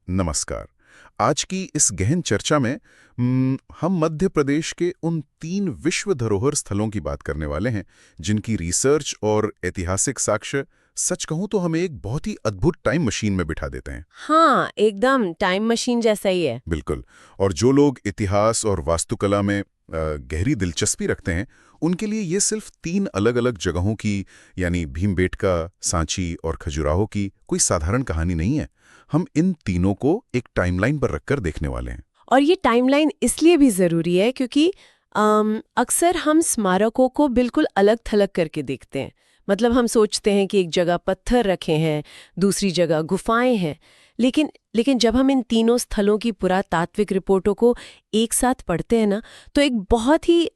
नमस्कार। आज की इस गहन चर्चा में हम मध्य प्रदेश के उन 3 विश्व धरोहर स्थलों की बात करने वाले हैं जिनकी रिसर्च और ऐतिहासिक साक्ष्य सच कहूं तो हमें एक बहुत ही अद्भुत टाइम मशीन में बिठा देते हैं। हाँ, एकदम टाइम मशीन जैसा ही है। बिल्कुल। और जो लोग इतिहास और वास्तुकला में गहरी दिलचस्पी रखते हैं उनके लिए ये सिर्फ 3 अलग-अलग जगहों की यानी भीमबेटका, सांची और खजुराहो की कोई साधारण कहानी नहीं है। हम इन तीनों को एक टाइमलाइन पर रखकर देखने वाले हैं। और ये टाइमलाइन इसलिए भी ज़रूरी है क्योंकि अक्सर हम स्मारकों को बिल्कुल अलग-थलग करके देखते हैं। मतलब हम सोचते हैं कि एक जगह पत्थर रखे हैं, दूसरी जगह गुफाएं हैं। लेकिन जब हम इन तीनों स्थलों की पुरातात्विक रिपोर्टों को एक साथ पढ़ते हैं ना, तो एक बहुत ही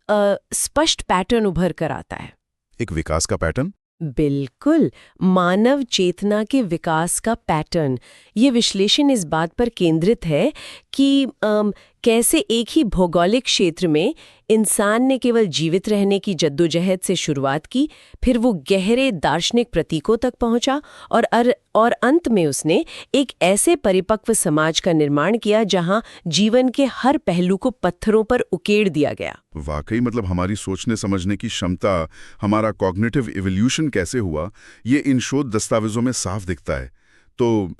स्पष्ट पैटर्न उभर कर आता है। एक विकास का पैटर्न। बिल्कुल, मानव चेतना के विकास का पैटर्न। ये विश्लेषण इस बात पर केंद्रित है कि कैसे एक ही भौगोलिक क्षेत्र में इंसान ने केवल जीवित रहने की जद्दोजहद से शुरुआत की, फिर वो गहरे दार्शनिक प्रतीकों तक पहुंचा और अंत में उसने एक ऐसे परिपक्व समाज का निर्माण किया जहां जीवन के हर पहलू को पत्थरों पर उकेड़ दिया गया। वाकई मतलब हमारी सोचने समझने की क्षमता, हमारा कॉग्निटिव इवोल्यूशन कैसे हुआ, ये इन शोध दस्तावेजों में साफ दिखता है। तो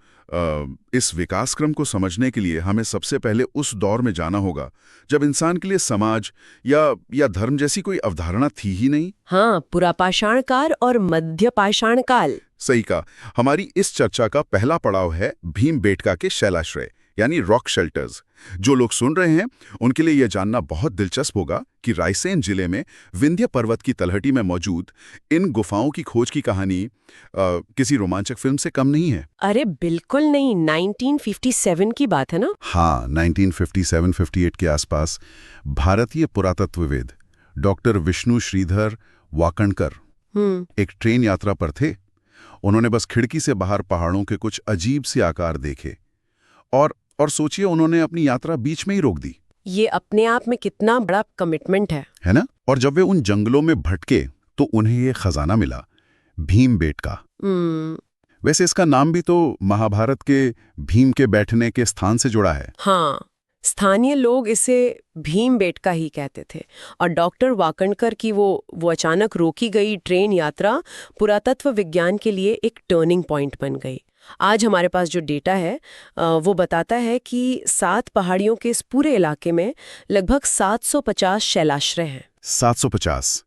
इस विकास क्रम को समझने के लिए हमें सबसे पहले उस दौर में जाना होगा जब इंसान के लिए समाज या धर्म जैसी कोई अवधारणा थी ही नहीं। हाँ, पुरापाषाण काल और मध्यपाषाण काल। सही कहा। हमारी इस चर्चा का पहला पड़ाव है भीमबेटका के शैलाश्रय यानी रॉक शेल्टर्स। जो लोग सुन रहे हैं उनके लिए यह जानना बहुत दिलचस्प होगा कि रायसेन जिले में विंध्य पर्वत की तलहटी में मौजूद इन गुफाओं की खोज की कहानी किसी रोमांचक फिल्म से कम नहीं है। अरे बिल्कुल नहीं, 1957 की बात है ना? हाँ, 1957-58 के आसपास भारतीय पुरातत्वविद डॉक्टर विष्णु श्रीधर वाकणकर एक ट्रेन यात्रा पर थे। उन्होंने बस खिड़की से बाहर पहाड़ों के कुछ अजीब से आकार देखे और सोचिए उन्होंने अपनी यात्रा बीच में ही रोक दी। ये अपने आप में कितना बड़ा कमिटमेंट है ना? और जब वे उन जंगलों में भटके तो उन्हें ये खजाना मिला, भीमबेटका। वैसे इसका नाम भी तो महाभारत के भीम के बैठने के स्थान से जुड़ा है। हाँ, स्थानीय लोग इसे भीमबेटका ही कहते थे। और डॉक्टर वाकणकर की वो अचानक रोकी गई ट्रेन यात्रा पुरातत्व विज्ञान के लिए एक टर्निंग पॉइंट बन गई। आज हमारे पास जो डेटा है वो बताता है कि 7 पहाड़ियों के इस पूरे इलाके में लगभग 750 शैलाश्रय हैं। 750,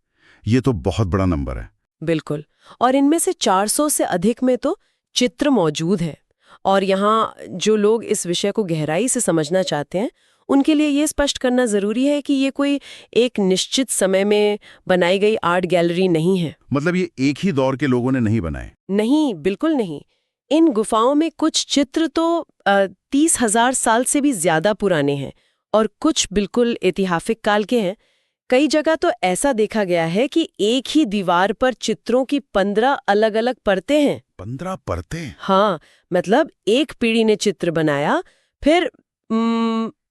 ये तो बहुत बड़ा नंबर है। बिल्कुल। और इनमें से 400 से अधिक में तो चित्र मौजूद है। और यहाँ जो लोग इस विषय को गहराई से समझना चाहते हैं उनके लिए ये स्पष्ट करना जरूरी है कि ये कोई एक निश्चित समय में बनाई गई आर्ट गैलरी नहीं है। मतलब ये एक ही दौर के लोगों ने नहीं बनाए? नहीं, बिल्कुल नहीं। इन गुफाओं में कुछ चित्र तो 30,000 साल से भी ज्यादा पुराने हैं और कुछ बिल्कुल ऐतिहासिक काल के हैं। कई जगह तो ऐसा देखा गया है कि एक ही दीवार पर चित्रों की 15 अलग-अलग परतें हैं। 15 परतें? हाँ, मतलब एक पीढ़ी ने चित्र बनाया, फिर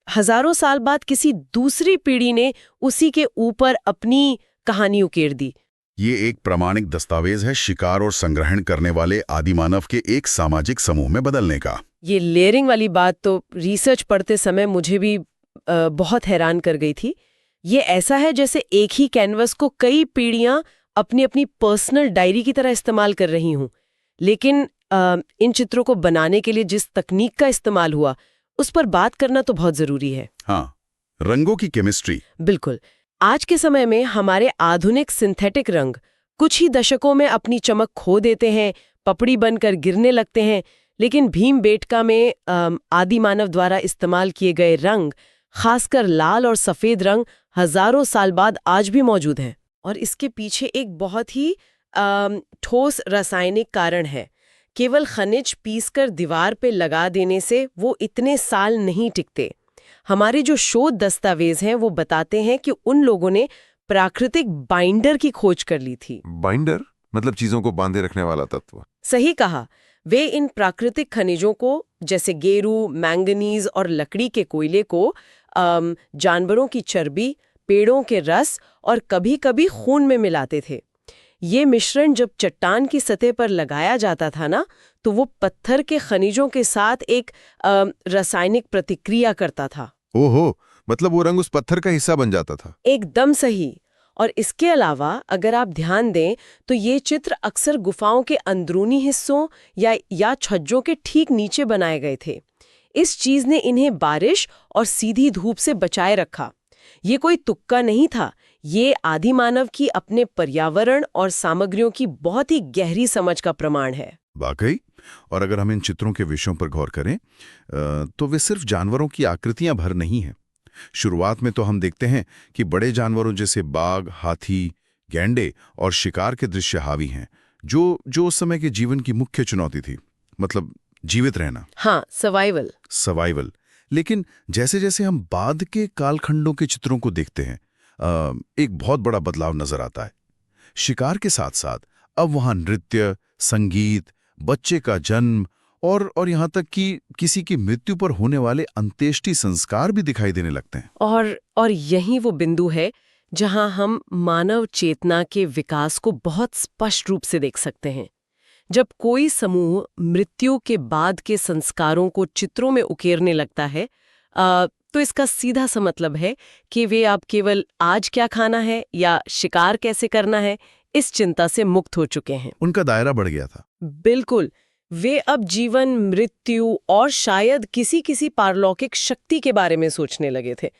हजारों साल बाद किसी दूसरी पीढ़ी ने उसी के ऊपर अपनी कहानी उकेर दी। ये एक प्रामाणिक दस्तावेज है शिकार और संग्रहण करने वाले आदिमानव के एक सामाजिक समूह में बदलने का। ये लेयरिंग वाली बात तो रिसर्च पढ़ते समय मुझे भी बहुत हैरान कर गई थी। ये ऐसा है जैसे एक ही कैनवस को कई पीढ़ियां अपनी अपनी पर्सनल डायरी की तरह इस्तेमाल कर रही हूं। लेकिन इन चित्रों को बनाने के लिए जिस तकनीक का इस्तेमाल हुआ उस पर बात करना तो बहुत जरूरी है। हाँ, रंगों की केमिस्ट्री। बिल्कुल। आज के समय में हमारे आधुनिक सिंथेटिक रंग कुछ ही दशकों में अपनी चमक खो देते हैं, पपड़ी बनकर गिरने लगते हैं। लेकिन भीमबेटका में आदिमानव द्वारा इस्तेमाल किए गए रंग, खासकर लाल और सफेद रंग, हजारों साल बाद आज भी मौजूद हैं। और इसके पीछे एक बहुत ही ठोस रासायनिक कारण है। केवल खनिज पीसकर दीवार पे लगा देने से वो इतने साल नहीं टिकते। हमारे जो शोध दस्तावेज हैं वो बताते हैं कि उन लोगों ने प्राकृतिक बाइंडर की खोज कर ली थी। बाइंडर मतलब चीजों को बांधे रखने वाला तत्व। सही कहा। वे इन प्राकृतिक खनिजों को जैसे गेरू, मैंगनीज और लकड़ी के कोयले को जानवरों की चर्बी, पेड़ों के रस और कभी-कभी खून में मिलाते थे। ये मिश्रण जब चट्टान की सतह पर लगाया जाता था ना, तो वो पत्थर के खनिजों के साथ एक रासायनिक प्रतिक्रिया करता था। ओहो, मतलब वो रंग उस पत्थर का हिस्सा बन जाता था। एकदम सही। और इसके अलावा अगर आप ध्यान दें तो ये चित्र अक्सर गुफाओं के अंदरूनी हिस्सों या छज्जों के ठीक नीचे बनाए गए थे। इस चीज ने इन्हें बारिश और सीधी धूप से बचाए रखा। ये कोई तुक्का नहीं था, ये आदि मानव की अपने पर्यावरण और सामग्रियों की बहुत ही गहरी समझ का प्रमाण है। वाकई। और अगर हम इन चित्रों के विषयों पर गौर करें तो वे सिर्फ जानवरों की आकृतियां भर नहीं हैं। शुरुआत में तो हम देखते हैं कि बड़े जानवरों जैसे बाघ, हाथी, गैंडे और शिकार के दृश्य हावी हैं, जो उस समय के जीवन की मुख्य चुनौती थी, मतलब जीवित रहना। हाँ, सर्वाइवल। लेकिन जैसे जैसे हम बाद के कालखंडों के चित्रों को देखते हैं एक बहुत बड़ा बदलाव नजर आता है। शिकार के साथ साथ अब वहां नृत्य, संगीत, बच्चे का जन्म और यहाँ तक कि किसी की मृत्यु पर होने वाले अंत्येष्टि संस्कार भी दिखाई देने लगते हैं। और यही वो बिंदु है जहां हम मानव चेतना के विकास को बहुत स्पष्ट रूप से देख सकते हैं। जब कोई समूह मृत्यु के बाद के संस्कारों को चित्रों में उकेरने लगता है तो इसका सीधा सा मतलब है कि वे अब केवल आज क्या खाना है या शिकार कैसे करना है इस चिंता से मुक्त हो चुके हैं। उनका दायरा बढ़ गया था। बिल्कुल। वे अब जीवन, मृत्यु और शायद किसी पारलौकिक शक्ति के बारे में सोचने लगे थे।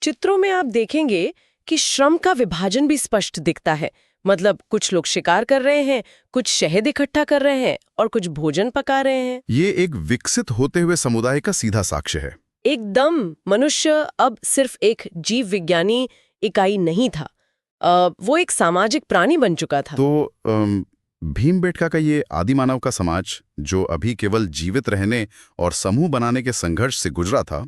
चित्रों में आप देखेंगे कि श्रम का विभाजन भी स्पष्ट दिखता है। मतलब कुछ लोग शिकार कर रहे हैं, कुछ शहद इकट्ठा कर रहे हैं और कुछ भोजन पका रहे हैं। ये एक विकसित होते हुए समुदाय का सीधा साक्ष्य है। एकदम। मनुष्य अब सिर्फ एक जीव विज्ञानी इकाई नहीं था, वो एक सामाजिक प्राणी बन चुका था। तो भीमबेटका का ये आदि मानव का समाज, जो अभी केवल जीवित रहने और समूह बनाने के संघर्ष से गुजरा था,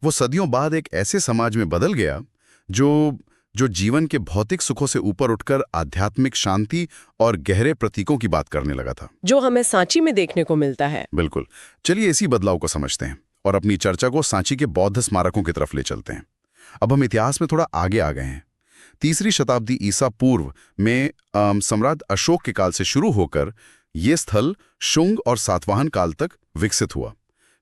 वो सदियों बाद एक ऐसे समाज में बदल गया जो जीवन के भौतिक सुखों से ऊपर उठकर आध्यात्मिक शांति और गहरे प्रतीकों की बात करने लगा था, जो हमें सांची में देखने को मिलता है। बिल्कुल। चलिए इसी बदलाव को समझते हैं और अपनी चर्चा को सांची के बौद्ध स्मारकों की तरफ ले चलते हैं। अब हम इतिहास में थोड़ा आगे आ गए हैं। 3री शताब्दी ईसा पूर्व में सम्राट अशोक के काल से शुरू होकर ये स्थल शुंग और सातवाहन काल तक विकसित हुआ।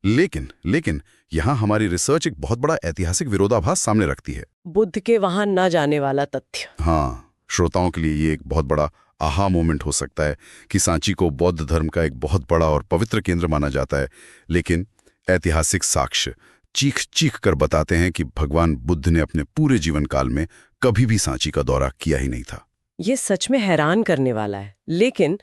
लेकिन यहाँ हमारी रिसर्च एक बहुत बड़ा ऐतिहासिक विरोधाभास सामने रखती है। बुद्ध के वहां न जाने वाला तथ्य। हाँ, श्रोताओं के लिए ये एक बहुत बड़ा आहा मोमेंट हो सकता है कि सांची को बौद्ध धर्म का एक बहुत बड़ा और पवित्र केंद्र माना जाता है, लेकिन ऐतिहासिक साक्ष्य चीख कर बताते हैं कि भगवान बुद्ध ने अपने पूरे जीवन काल में कभी भी सांची का दौरा किया ही नहीं था। ये सच में हैरान करने वाला है। लेकिन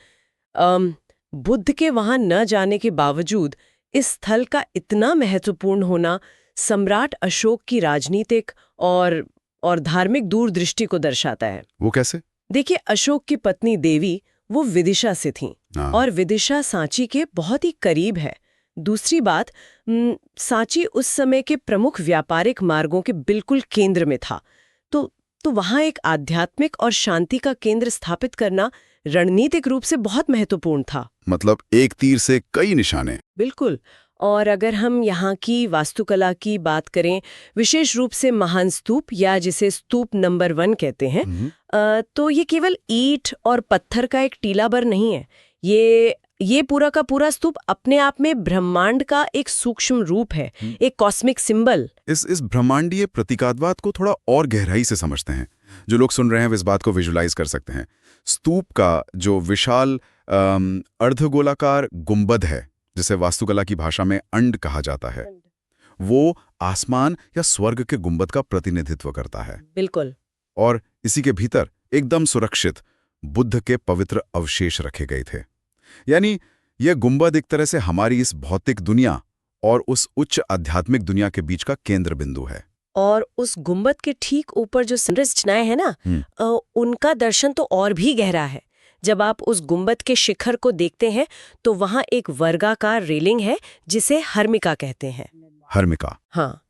बुद्ध के वहां न जाने के बावजूद इस स्थल का इतना महत्वपूर्ण होना सम्राट अशोक की राजनीतिक और धार्मिक दूरदृष्टि को दर्शाता है। वो कैसे? देखिए, अशोक की पत्नी देवी वो विदिशा से थीं और विदिशा सांची के बहुत ही करीब है। दूसरी बात, सांची उस समय के प्रमुख व्यापारिक मार्गों के बिल्कुल केंद्र में था, तो वहां एक आध्यात्मिक और शांति का केंद्र स्थापित करना रणनीतिक रूप से बहुत महत्वपूर्ण था। मतलब एक तीर से कई निशाने। बिल्कुल। और अगर हम यहाँ की वास्तुकला की बात करें, विशेष रूप से महान स्तूप या जिसे स्तूप नंबर 1 कहते हैं, तो ये केवल ईंट और पत्थर का एक टीलाबर नहीं है। ये पूरा का पूरा स्तूप अपने आप में ब्रह्मांड का एक सूक्ष्म रूप है, एक कॉस्मिक सिंबल। इस ब्रह्मांडीय प्रतीकात्मक को थोड़ा और गहराई से समझते हैं। जो लोग सुन रहे हैं वे इस बात को विजुलाइज कर सकते हैं। स्तूप का जो विशाल अर्धगोलाकार गुंबद है, जिसे वास्तुकला की भाषा में अंड कहा जाता है, वो आसमान या स्वर्ग के गुंबद का प्रतिनिधित्व करता है। बिल्कुल। और इसी के भीतर एकदम सुरक्षित बुद्ध के पवित्र अवशेष रखे गए थे। यानी यह गुंबद एक तरह से हमारी इस भौतिक दुनिया और उस उच्च आध्यात्मिक दुनिया के बीच का केंद्र बिंदु है। और उस गुंबद के ठीक ऊपर जो संरचनाएं हैं ना, उनका दर्शन तो और भी गहरा है। जब आप उस गुंबद के शिखर को देखते हैं तो वहां एक वर्गाकार रेलिंग है जिसे हर्मिका कहते हैं। हर्मिका? हाँ,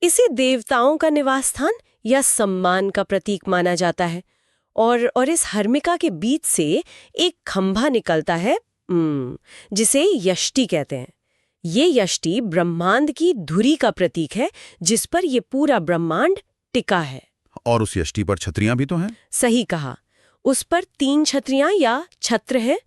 इसे देवताओं का निवास स्थान या सम्मान का प्रतीक माना जाता है। और इस हर्मिका के बीच से एक खंभा निकलता है जिसे यष्टि कहते हैं। ये यष्टि ब्रह्मांड की धुरी का प्रतीक है जिस पर ये पूरा ब्रह्मांड टिका है। और उस यष्टि पर छतरियां भी तो हैं? सही कहा। उस पर 3 छतरियां या छत्र हैं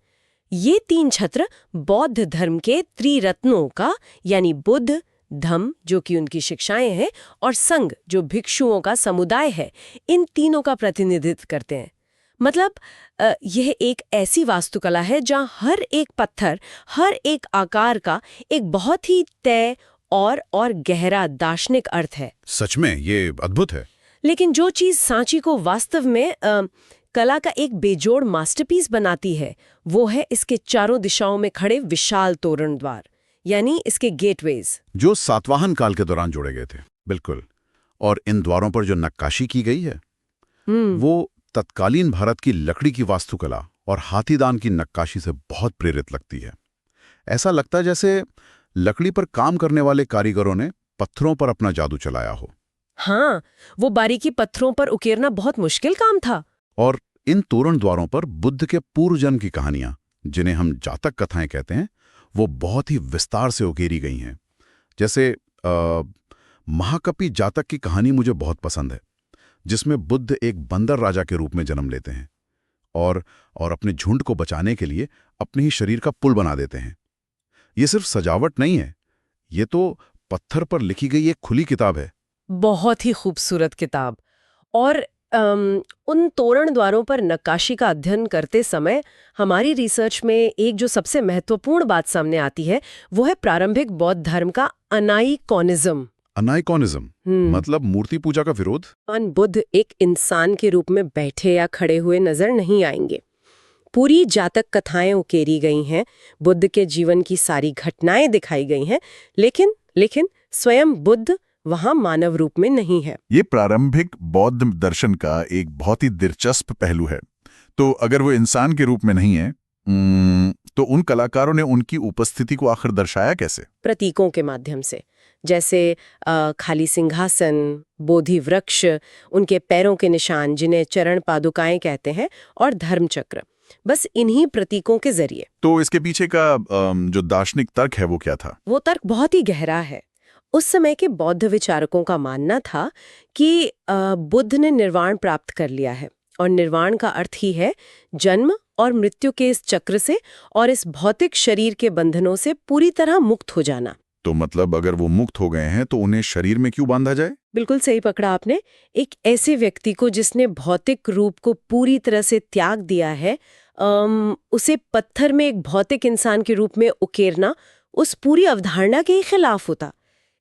ये 3 छत्र बौद्ध धर्म के त्रिरत्नों का, यानी बुद्ध, धम्म जो कि उनकी शिक्षाएं हैं, और संघ जो भिक्षुओं का समुदाय है, इन तीनों का प्रतिनिधित्व करते हैं। मतलब यह एक ऐसी वास्तुकला है जहां हर एक पत्थर, हर एक आकार का एक बहुत ही तय और गहरा दार्शनिक अर्थ है। सच में ये अद्भुत है। लेकिन जो चीज सांची को वास्तव में कला का एक बेजोड़ मास्टरपीस बनाती है, वो है इसके चारों दिशाओं में खड़े विशाल तोरण द्वार, यानी इसके गेटवेज, जो सातवाहन काल के दौरान जोड़े गए थे। बिल्कुल। और इन द्वारों पर जो नक्काशी की गई है वो तत्कालीन भारत की लकड़ी की वास्तुकला और हाथीदान की नक्काशी से बहुत प्रेरित लगती है। ऐसा लगता है जैसे लकड़ी पर काम करने वाले कारीगरों ने पत्थरों पर अपना जादू चलाया हो। हाँ, वो बारीकी पत्थरों पर उकेरना बहुत मुश्किल काम था। और इन तोरण द्वारों पर बुद्ध के पूर्व जन्म की कहानियां, जिन्हें हम जातक कथाएं कहते हैं, वो बहुत ही विस्तार से उकेरी गई हैं। जैसे महाकपि जातक की कहानी मुझे बहुत पसंद है, जिसमें बुद्ध एक बंदर राजा के रूप में जन्म लेते हैं और अपने झुंड को बचाने के लिए अपने ही शरीर का पुल बना देते हैं। ये सिर्फ सजावट नहीं है, ये तो पत्थर पर लिखी गई एक खुली किताब है। बहुत ही खूबसूरत किताब। और उन तोरण द्वारों पर नक्काशी का अध्ययन करते समय हमारी रिसर्च में एक जो सबसे महत्वपूर्ण बात सामने आती है, वो है प्रारंभिक बौद्ध धर्म का अनाइकॉनिज्म। अनाइकॉनिज्म मतलब मूर्ति पूजा का विरोध। बुद्ध एक इंसान के रूप में बैठे या खड़े हुए नजर नहीं आएंगे। पूरी जातक कथाएं उकेरी गई हैं, बुद्ध के जीवन की सारी घटनाएं दिखाई गई हैं, लेकिन स्वयं बुद्ध वहां मानव रूप में नहीं है। ये प्रारंभिक बौद्ध दर्शन का एक बहुत ही दिलचस्प पहलू है। तो अगर वो इंसान के रूप में नहीं है, तो उन कलाकारों ने उनकी उपस्थिति को आखिर दर्शाया कैसे? प्रतीकों के माध्यम से, जैसे खाली सिंहासन, बोधि वृक्ष, उनके पैरों के निशान जिन्हें चरण पादुकाएं कहते हैं, और धर्मचक्र। बस इन्हीं प्रतीकों के जरिए। तो इसके पीछे का जो दार्शनिक तर्क है वो क्या था? वो तर्क बहुत ही गहरा है। उस समय के बौद्ध विचारकों का मानना था कि बुद्ध ने निर्वाण प्राप्त कर लिया है, और निर्वाण का अर्थ ही है जन्म और मृत्यु के इस चक्र से और इस भौतिक शरीर के बंधनों से पूरी तरह मुक्त हो जाना। तो मतलब अगर वो मुक्त हो गए हैं तो उन्हें शरीर में क्यों बांधा जाए? बिल्कुल सही पकड़ा आपने। एक ऐसे व्यक्ति को जिसने भौतिक रूप को पूरी तरह से त्याग दिया है, उसे पत्थर में एक भौतिक इंसान के रूप में उकेरना उस पूरी अवधारणा के खिलाफ होता।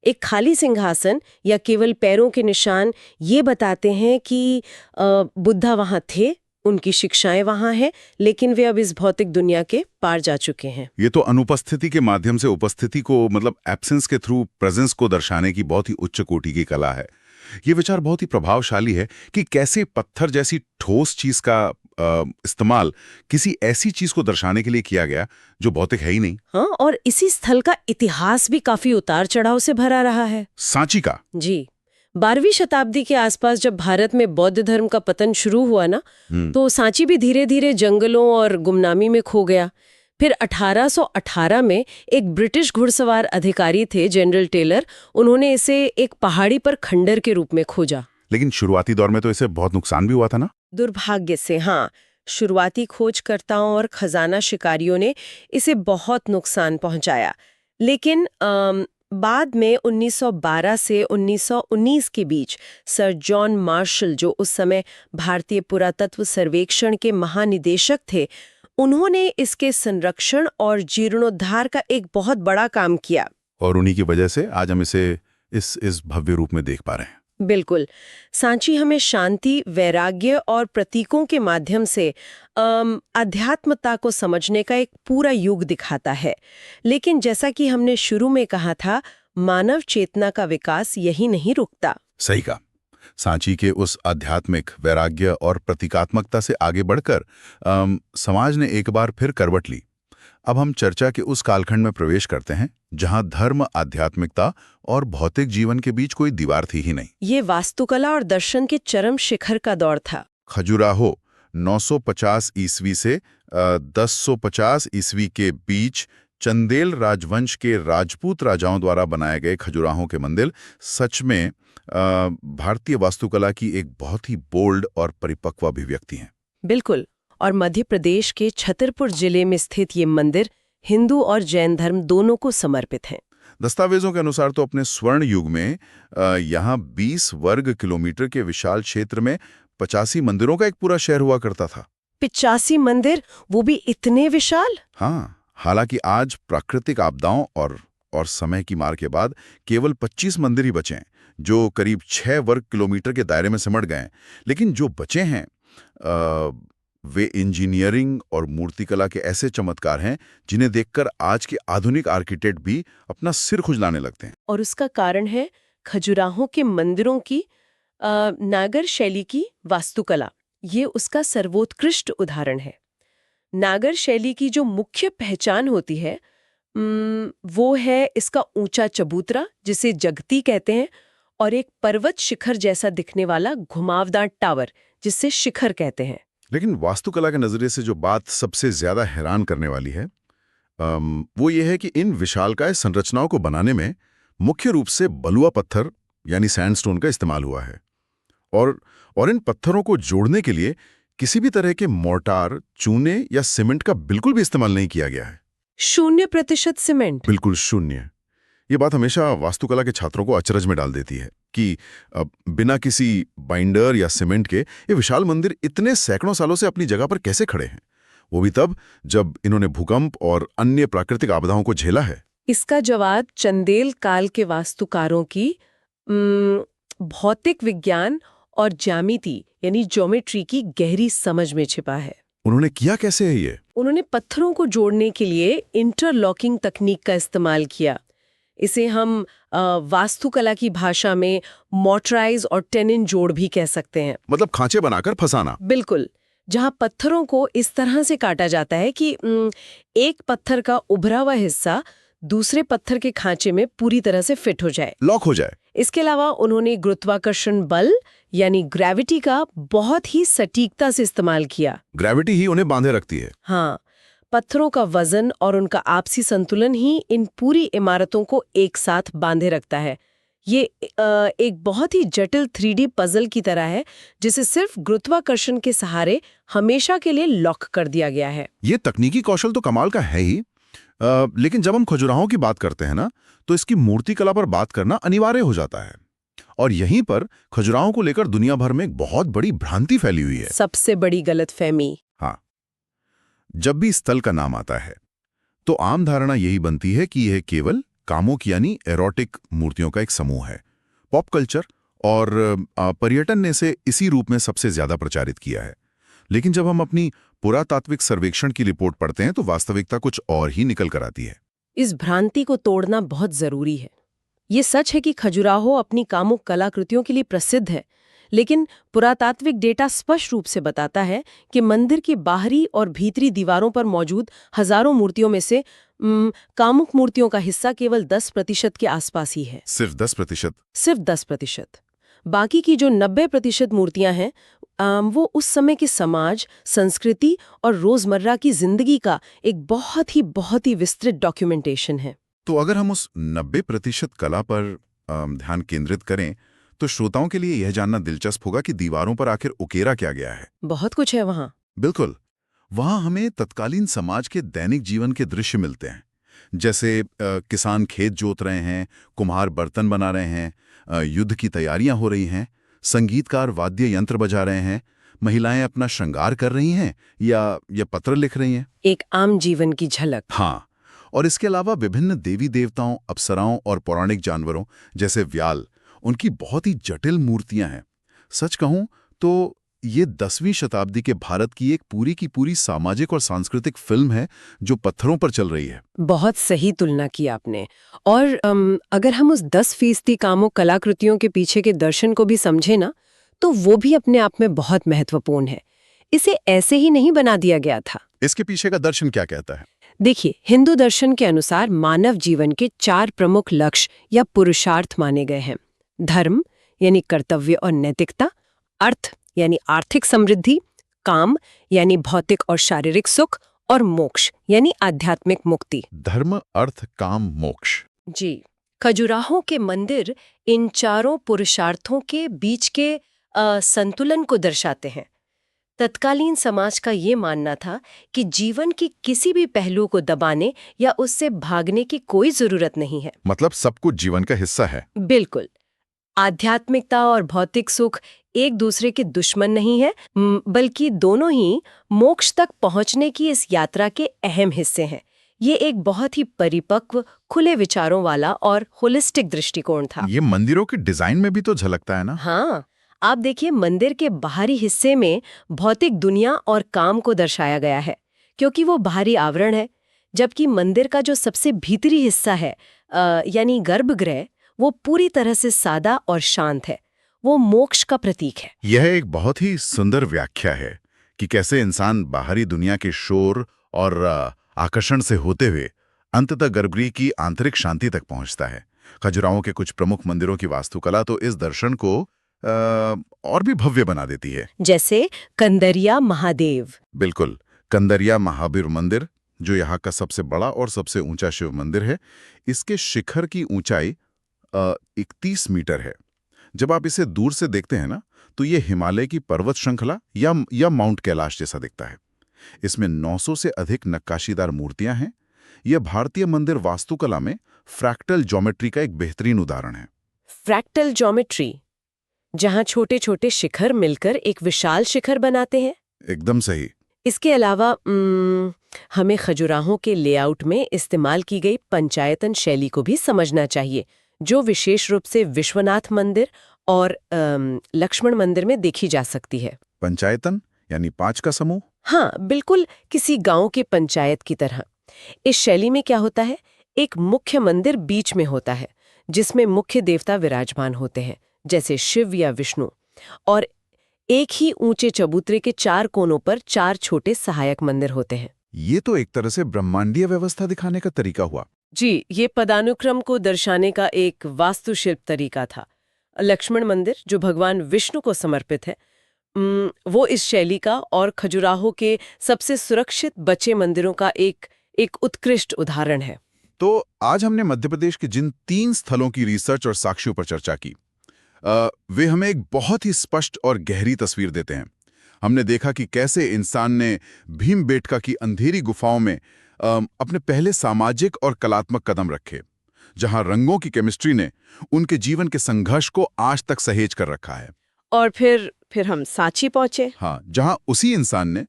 एक खाली सिंहासन या केवल पैरों के निशान ये बताते हैं कि बुद्धा वहां थे, उनकी शिक्षाएं वहां हैं, लेकिन वे अब इस भौतिक दुनिया के पार जा चुके हैं। ये तो अनुपस्थिति के माध्यम से उपस्थिति को, मतलब एब्सेंस के थ्रू प्रेजेंस को दर्शाने की बहुत ही उच्च कोटि की कला है। ये विचार बहुत ही प्रभावशाली है कि कैसे पत्थर जैसी ठोस चीज का इस्तेमाल किसी ऐसी चीज को दर्शाने के लिए किया गया जो भौतिक है ही नहीं। हाँ, और इसी स्थल का इतिहास भी काफी उतार चढ़ाव से भरा रहा है। सांची का? जी, 12वीं शताब्दी के आसपास जब भारत में बौद्ध धर्म का पतन शुरू हुआ ना, तो सांची भी धीरे धीरे जंगलों और गुमनामी में खो गया। फिर 1818 में एक ब्रिटिश घुड़सवार अधिकारी थे, जनरल टेलर, उन्होंने इसे एक पहाड़ी पर खंडर के रूप में खोजा। लेकिन शुरुआती दौर में तो इसे बहुत नुकसान भी हुआ था ना? दुर्भाग्य से हाँ, शुरुआती खोजकर्ताओं और खजाना शिकारियों ने इसे बहुत नुकसान पहुंचाया। लेकिन बाद में 1912 से 1919 के बीच सर जॉन मार्शल, जो उस समय भारतीय पुरातत्व सर्वेक्षण के महानिदेशक थे, उन्होंने इसके संरक्षण और जीर्णोद्धार का एक बहुत बड़ा काम किया। और उन्हीं की वजह से आज हम इसे इस भव्य रूप में देख पा रहे हैं। बिल्कुल। सांची हमें शांति, वैराग्य और प्रतीकों के माध्यम से आध्यात्मता को समझने का एक पूरा युग दिखाता है। लेकिन जैसा कि हमने शुरू में कहा था, मानव चेतना का विकास यही नहीं रुकता। सही कहा। सांची के उस आध्यात्मिक वैराग्य और प्रतीकात्मकता से आगे बढ़कर समाज ने एक बार फिर करवट ली। अब हम चर्चा के उस कालखंड में प्रवेश करते हैं जहां धर्म, आध्यात्मिकता और भौतिक जीवन के बीच कोई दीवार थी ही नहीं। ये वास्तुकला और दर्शन के चरम शिखर का दौर था। खजुराहो 950 ईस्वी से 1050 ईस्वी के बीच चंदेल राजवंश के राजपूत राजाओं द्वारा बनाए गए खजुराहो के मंदिर सच में भारतीय वास्तुकला की एक बहुत ही बोल्ड और परिपक्व अभिव्यक्ति हैं। बिल्कुल। और मध्य प्रदेश के छतरपुर जिले में स्थित ये मंदिर हिंदू और जैन धर्म दोनों को समर्पित है। दस्तावेजों के अनुसार तो अपने स्वर्ण युग में यहाँ 20 वर्ग किलोमीटर के विशाल क्षेत्र में 85 मंदिरों का एक पूरा शहर हुआ करता था। 85 मंदिर, वो भी इतने विशाल? हाँ, हालांकि आज प्राकृतिक आपदाओं और समय की मार के बाद केवल 25 मंदिर ही बचे हैं, जो करीब 6 वर्ग किलोमीटर के दायरे में सिमट गए हैं। लेकिन जो बचे हैं वे इंजीनियरिंग और मूर्तिकला के ऐसे चमत्कार हैं जिन्हें देखकर आज के आधुनिक आर्किटेक्ट भी अपना सिर खुजलाने लगते हैं। और उसका कारण है खजुराहो के मंदिरों की नागर शैली की वास्तुकला। ये उसका सर्वोत्कृष्ट उदाहरण है। नागर शैली की जो मुख्य पहचान होती है वो है इसका ऊंचा चबूतरा, जिसे जगती कहते हैं, और एक पर्वत शिखर जैसा दिखने वाला घुमावदार टावर, जिसे शिखर कहते हैं। लेकिन वास्तुकला के नजरिए से जो बात सबसे ज्यादा हैरान करने वाली है वो ये है कि इन विशालकाय संरचनाओं को बनाने में मुख्य रूप से बलुआ पत्थर यानी सैंडस्टोन का इस्तेमाल हुआ है। और इन पत्थरों को जोड़ने के लिए किसी भी तरह के मोर्टार, चूने या सीमेंट का बिल्कुल भी इस्तेमाल नहीं किया गया है। 0% सीमेंट? बिल्कुल शून्य। ये बात हमेशा वास्तुकला के छात्रों को अचरज में डाल देती है कि बिना किसी बाइंडर या सीमेंट के ये विशाल मंदिर इतने सैकड़ों सालों से अपनी जगह पर कैसे खड़े हैं, वो भी तब जब इन्होंने भूकंप और अन्य प्राकृतिक आपदाओं को झेला है। इसका जवाब चंदेल काल के वास्तुकारों की भौतिक विज्ञान और ज्यामिति यानी ज्योमेट्री की गहरी समझ में छिपा है। उन्होंने किया कैसे है ये? उन्होंने पत्थरों को जोड़ने के लिए इंटरलॉकिंग तकनीक का इस्तेमाल किया। इसे हम वास्तुकला की भाषा में मोर्टराइज और टेनिन जोड़ भी कह सकते हैं। मतलब खांचे बनाकर फंसाना। बिल्कुल, जहां पत्थरों को इस तरह से काटा जाता है कि एक पत्थर का उभरा हुआ हिस्सा दूसरे पत्थर के खांचे में पूरी तरह से फिट हो जाए, लॉक हो जाए। इसके अलावा उन्होंने गुरुत्वाकर्षण बल यानी ग्रेविटी का बहुत ही सटीकता से इस्तेमाल किया। ग्रेविटी ही उन्हें बांधे रखती है। हाँ, पत्थरों का वजन और उनका आपसी संतुलन ही इन पूरी इमारतों को एक साथ बांधे रखता है। ये एक बहुत ही जटिल 3D पजल की तरह है, जिसे सिर्फ गुरुत्वाकर्षण के सहारे हमेशा के लिए लॉक कर दिया गया है। ये तकनीकी कौशल तो कमाल का है ही, लेकिन जब हम खजुराहों की बात करते हैं ना, तो इसकी मूर्तिकला पर बात करना अनिवार्य हो जाता है। और यहीं पर खजुराहों को लेकर दुनिया भर में एक बहुत बड़ी भ्रांति फैली हुई है। सबसे बड़ी गलतफहमी। हाँ, जब भी स्थल का नाम आता है तो आम धारणा यही बनती है कि यह केवल कामुक यानी एरोटिक मूर्तियों का एक समूह है। पॉप कल्चर और पर्यटन ने इसे इसी रूप में सबसे ज्यादा प्रचारित किया है। लेकिन जब हम अपनी पुरातात्विक सर्वेक्षण की रिपोर्ट पढ़ते हैं तो वास्तविकता कुछ और ही निकल कर आती है। इस भ्रांति को तोड़ना बहुत जरूरी है। ये सच है कि खजुराहो अपनी कामुक कलाकृतियों के लिए प्रसिद्ध है, लेकिन पुरातात्विक डेटा स्पष्ट रूप से बताता है कि मंदिर की बाहरी और भीतरी दीवारों पर मौजूद हजारों मूर्तियों में से कामुक मूर्तियों का हिस्सा केवल 10% के आसपास ही है। सिर्फ 10%? सिर्फ 10%। बाकी की जो 90% मूर्तियां हैं वो उस समय के समाज, संस्कृति और रोजमर्रा की जिंदगी का एक बहुत ही विस्तृत डॉक्यूमेंटेशन है। तो अगर हम उस 90% कला पर ध्यान केंद्रित करें तो श्रोताओं के लिए यह जानना दिलचस्प होगा कि दीवारों पर आखिर उकेरा क्या गया है। बहुत कुछ है वहां। बिल्कुल, वहां हमें तत्कालीन समाज के दैनिक जीवन के दृश्य मिलते हैं, जैसे किसान खेत जोत रहे हैं, कुम्हार बर्तन बना रहे हैं, युद्ध की तैयारियां हो रही हैं, संगीतकार वाद्य यंत्र बजा रहे हैं, महिलाएं अपना श्रृंगार कर रही हैं या पत्र लिख रही हैं। एक आम जीवन की झलक। हाँ, और इसके अलावा विभिन्न देवी देवताओं, अप्सराओं और पौराणिक जानवरों जैसे व्याल, उनकी बहुत ही जटिल मूर्तियां हैं। सच कहूं तो ये 10वीं शताब्दी के भारत की एक पूरी सामाजिक और सांस्कृतिक फिल्म है जो पत्थरों पर चल रही है। बहुत सही तुलना की आपने। और अगर हम उस 10% कामुक कलाकृतियों के पीछे के दर्शन को भी समझे ना, तो वो भी अपने आप में बहुत महत्वपूर्ण है। इसे ऐसे ही नहीं बना दिया गया था। इसके पीछे का दर्शन क्या कहता है? देखिए, हिंदू दर्शन के अनुसार मानव जीवन के 4 प्रमुख लक्ष्य या पुरुषार्थ माने गए हैं। धर्म यानी कर्तव्य और नैतिकता, अर्थ यानी आर्थिक समृद्धि, काम यानी भौतिक और शारीरिक सुख, और मोक्ष यानी आध्यात्मिक मुक्ति। धर्म, अर्थ, काम, मोक्ष। जी, खजुराहो के मंदिर इन चारों पुरुषार्थों के बीच के संतुलन को दर्शाते हैं। तत्कालीन समाज का ये मानना था कि जीवन के किसी भी पहलू को दबाने या उससे भागने की कोई जरूरत नहीं है। मतलब सब कुछ जीवन का हिस्सा है। बिल्कुल। आध्यात्मिकता और भौतिक सुख एक दूसरे के दुश्मन नहीं है, बल्कि दोनों ही मोक्ष तक पहुंचने की इस यात्रा के अहम हिस्से हैं। ये एक बहुत ही परिपक्व, खुले विचारों वाला और होलिस्टिक दृष्टिकोण था। ये मंदिरों के डिजाइन में भी तो झलकता है ना। हाँ, आप देखिए, मंदिर के बाहरी हिस्से में भौतिक दुनिया और काम को दर्शाया गया है, क्योंकि वो बाहरी आवरण है, जबकि मंदिर का जो सबसे भीतरी हिस्सा है, यानी गर्भगृह, वो पूरी तरह से सादा और शांत है। वो मोक्ष का प्रतीक है। यह एक बहुत ही सुंदर व्याख्या है कि कैसे इंसान बाहरी दुनिया के शोर और आकर्षण से होते हुए अंततः गर्भगृह की आंतरिक शांति तक पहुंचता है। खजुराहो के कुछ प्रमुख मंदिरों की वास्तुकला तो इस दर्शन को और भी भव्य बना देती है। जैसे कंदरिया महादेव। बिल्कुल, कंदरिया महावीर मंदिर, जो यहाँ का सबसे बड़ा और सबसे ऊंचा शिव मंदिर है। इसके शिखर की ऊंचाई 31 मीटर है। जब आप इसे दूर से देखते हैं ना, तो ये हिमालय की पर्वत श्रृंखला या माउंट कैलाश जैसा दिखता है। इसमें 900 से अधिक नक्काशीदार मूर्तियां हैं। यह भारतीय मंदिर वास्तुकला में फ्रैक्टल ज्योमेट्री का एक बेहतरीन उदाहरण है। फ्रैक्टल ज्योमेट्री, जहां छोटे छोटे शिखर मिलकर एक विशाल शिखर बनाते हैं। एकदम सही। इसके अलावा हमें खजुराहो के लेआउट में इस्तेमाल की गई पंचायतन शैली को भी समझना चाहिए, जो विशेष रूप से विश्वनाथ मंदिर और लक्ष्मण मंदिर में देखी जा सकती है। पंचायतन यानी 5 का समूह? हाँ, बिल्कुल, किसी गांव के पंचायत की तरह। इस शैली में क्या होता है, एक मुख्य मंदिर बीच में होता है, जिसमें मुख्य देवता विराजमान होते हैं, जैसे शिव या विष्णु, और एक ही ऊंचे चबूतरे के 4 कोनों पर 4 छोटे सहायक मंदिर होते हैं। ये तो एक तरह से ब्रह्मांडीय व्यवस्था दिखाने का तरीका हुआ। जी, ये पदानुक्रम को दर्शाने का एक वास्तुशिल्प तरीका था। लक्ष्मण मंदिर, जो भगवान विष्णु को समर्पित है, वो इस शैली का और खजुराहो के सबसे सुरक्षित बचे मंदिरों का एक उत्कृष्ट उदाहरण है। तो आज हमने मध्य प्रदेश के जिन 3 स्थलों की रिसर्च और साक्ष्यों पर चर्चा की, वे हमें एक बहुत ही स्पष्ट और गहरी तस्वीर देते हैं। हमने देखा कि कैसे इंसान ने भीमबेटका की अंधेरी गुफाओं में अपने पहले सामाजिक और कलात्मक कदम रखे, जहां रंगों की केमिस्ट्री ने उनके जीवन के संघर्ष को आज तक सहेज कर रखा है। और फिर हम सांची पहुंचे। हाँ, जहां उसी इंसान ने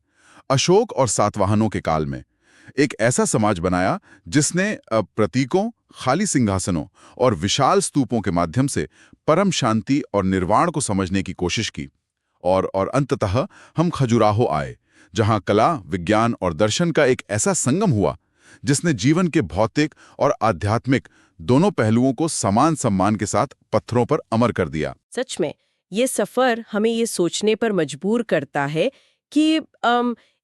अशोक और सातवाहनों के काल में एक ऐसा समाज बनाया जिसने प्रतीकों, खाली सिंहासनों और विशाल स्तूपों के माध्यम से परम शांति और निर्वाण को समझने की कोशिश की। और अंततः हम खजुराहो आए, जहां कला, विज्ञान और दर्शन का एक ऐसा संगम हुआ जिसने जीवन के भौतिक और आध्यात्मिक दोनों पहलुओं को समान सम्मान के साथ पत्थरों पर अमर कर दिया। सच में, ये सफर हमें ये सोचने पर मजबूर करता है कि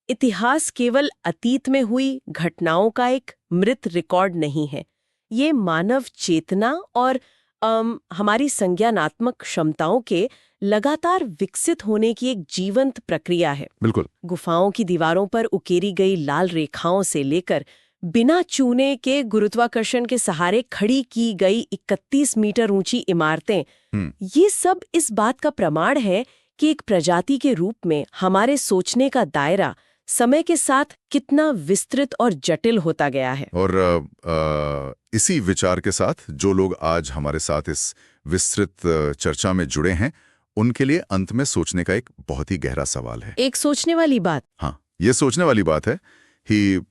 इतिहास केवल अतीत में हुई घटनाओं का एक मृत रिकॉर्ड नहीं है। ये मानव चेतना और हमारी संज्ञानात्मक क्षमताओं के लगातार विकसित होने की एक जीवंत प्रक्रिया है। बिल्कुल। गुफाओं की दीवारों पर उकेरी गई लाल रेखाओं से लेकर बिना चूने के गुरुत्वाकर्षण के सहारे खड़ी की गई 31 मीटर ऊंची इमारतें, ये सब इस बात का प्रमाण है कि एक प्रजाति के रूप में हमारे सोचने का दायरा समय के साथ कितना विस्तृत और जटिल होता गया है। और इसी विचार के साथ जो लोग आज हमारे साथ इस विस्तृत चर्चा में जुड़े हैं, उनके लिए अंत में सोचने का एक बहुत ही गहरा सवाल है। एक सोचने वाली बात। हाँ, ये सोचने वाली बात है कि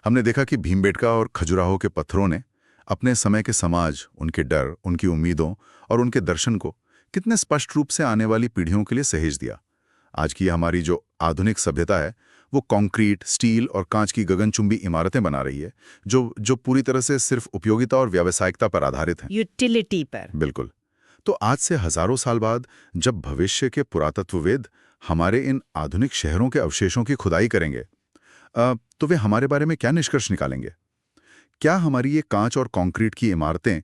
हमने देखा कि भीमबेटका और खजुराहो के पत्थरों ने अपने समय के समाज, उनके डर, उनकी उम्मीदों और उनके दर्शन को कितने स्पष्ट रूप से आने वाली पीढ़ियों के लिए सहेज दिया। आज की हमारी जो आधुनिक सभ्यता है, वो कंक्रीट, स्टील और कांच की गगनचुंबी इमारतें बना रही है, जो पूरी तरह से सिर्फ उपयोगिता और व्यावसायिकता पर आधारित है, यूटिलिटी पर। बिल्कुल। तो आज से हजारों साल बाद जब भविष्य के पुरातत्ववेद हमारे इन आधुनिक शहरों के अवशेषों की खुदाई करेंगे, तो वे हमारे बारे में क्या निष्कर्ष निकालेंगे? क्या हमारी ये कांच और कंक्रीट की इमारतें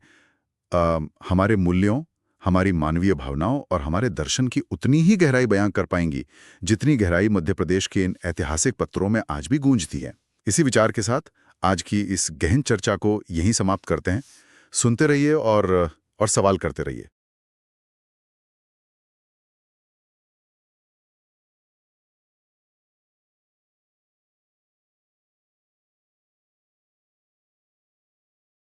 हमारे मूल्यों, हमारी मानवीय भावनाओं और हमारे दर्शन की उतनी ही गहराई बयां कर पाएंगी जितनी गहराई मध्य प्रदेश के इन ऐतिहासिक पत्थरों में आज भी गूंजती है? इसी विचार के साथ आज की इस गहन चर्चा को यहीं समाप्त करते हैं। सुनते रहिए और सवाल करते रहिए।